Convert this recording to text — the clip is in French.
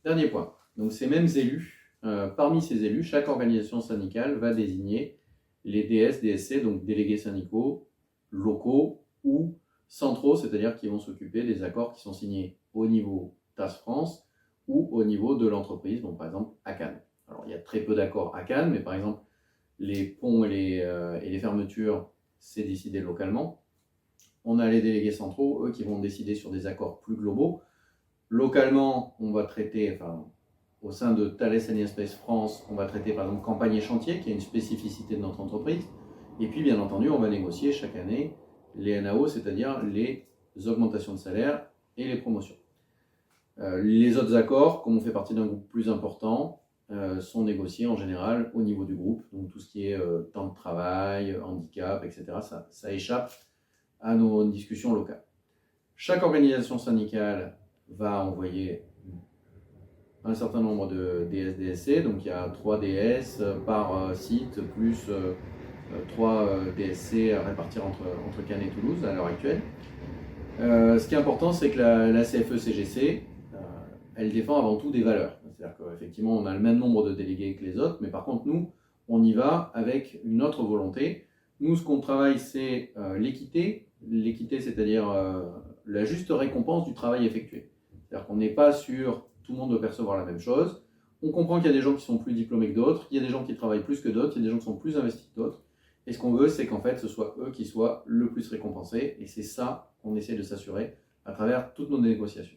Dernier point. Donc ces mêmes élus, parmi ces élus, chaque organisation syndicale va désigner les DS, DSC, donc délégués syndicaux locaux ou centraux, c'est-à-dire qui vont s'occuper des accords qui sont signés au niveau TAS France ou au niveau de l'entreprise, donc par exemple à Cannes. Alors il y a très peu d'accords à Cannes, mais par exemple les ponts et les fermetures, c'est décidé localement. On a les délégués centraux, eux, qui vont décider sur des accords plus globaux. Localement, on va traiter, enfin, au sein de Thales Alenia Space France, on va traiter par exemple campagne et chantier, qui est une spécificité de notre entreprise. Et puis, bien entendu, on va négocier chaque année les NAO, c'est-à-dire les augmentations de salaire et les promotions. Les autres accords, comme on fait partie d'un groupe plus important, sont négociés en général au niveau du groupe. Donc tout ce qui est temps de travail, handicap, etc., ça échappe à nos discussions locales. Chaque organisation syndicale va envoyer un certain nombre de DS-DSC, donc il y a 3 DS par site, plus 3 DSC à répartir entre Cannes et Toulouse à l'heure actuelle. Ce qui est important, c'est que la CFE-CGC, elle défend avant tout des valeurs. C'est-à-dire qu'effectivement, on a le même nombre de délégués que les autres, mais par contre, nous, on y va avec une autre volonté. Nous, ce qu'on travaille, c'est l'équité. L'équité, c'est-à-dire la juste récompense du travail effectué. C'est-à-dire qu'on n'est pas sur tout le monde doit percevoir la même chose. On comprend qu'il y a des gens qui sont plus diplômés que d'autres, il y a des gens qui travaillent plus que d'autres, il y a des gens qui sont plus investis que d'autres. Et ce qu'on veut, c'est qu'en fait, ce soit eux qui soient le plus récompensés. Et c'est ça qu'on essaie de s'assurer à travers toutes nos négociations.